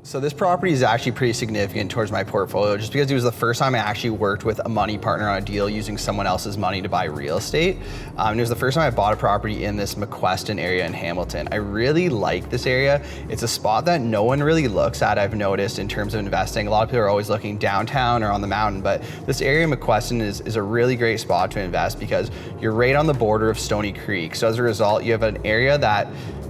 So this property is actually pretty significant towards my portfolio just because it was the first time I actually worked with a money partner on a deal using someone else's money to buy real estate. And it was the first time I bought a property in this McQuestion area in Hamilton. I really like this area. It's a spot that no one really looks at, I've noticed, in terms of investing. A lot of people are always looking downtown or on the mountain, but this area in McQuestion is a really great spot to invest because you're right on the border of Stony Creek. So as a result, you have an area that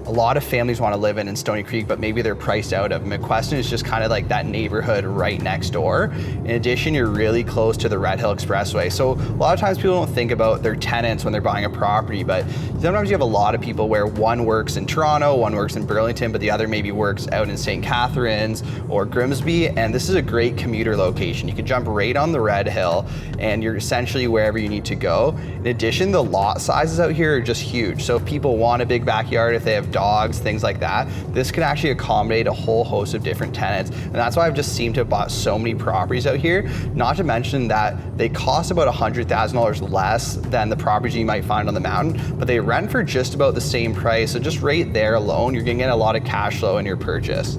a lot of families want to live in Stony Creek, but maybe they're priced out of. McQuestion is just kind of like that neighborhood right next door. In addition, you're really close to the Red Hill Expressway. So a lot of times people don't think about their tenants when they're buying a property, but sometimes you have a lot of people where one works in Toronto, one works in Burlington, but the other maybe works out in St. Catharines or Grimsby. And this is a great commuter location. You can jump right on the Red Hill and you're essentially wherever you need to go. In addition, the lot sizes out here are just huge. So if people want a big backyard, if they have dogs, things like that, this can actually accommodate a whole host of different tenants. And that's why I've just seemed to have bought so many properties out here, not to mention that they cost about $100,000 less than the properties you might find on the mountain, but they rent for just about the same price. So just right there alone, you're gonna get a lot of cash flow in your purchase.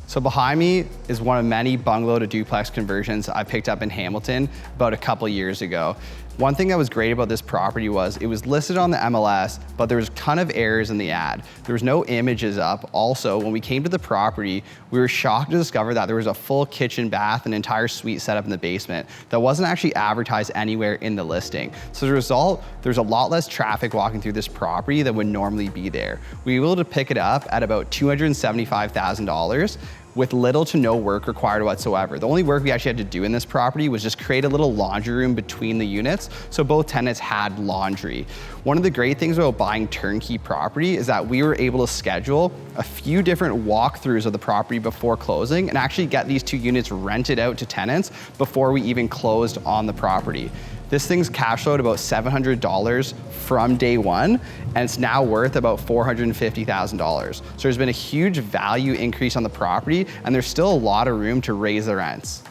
So behind me is one of many bungalow to duplex conversions I picked up in Hamilton about a couple years ago. One thing that was great about this property was it was listed on the MLS, but there was a ton of errors in the ad. There was no images up. Also, when we came to the property, we were shocked to discover that there was a full kitchen, bath, and entire suite set up in the basement that wasn't actually advertised anywhere in the listing. So as a result, there's a lot less traffic walking through this property than would normally be there. We were able to pick it up at about $275,000. with little to no work required whatsoever. The only work we actually had to do in this property was just create a little laundry room between the units, so both tenants had laundry. One of the great things about buying turnkey property is that we were able to schedule a few different walkthroughs of the property before closing and actually get these two units rented out to tenants before we even closed on the property. This thing's cash flowed about $700 from day one, and it's now worth about $450,000. So there's been a huge value increase on the property, and there's still a lot of room to raise the rents.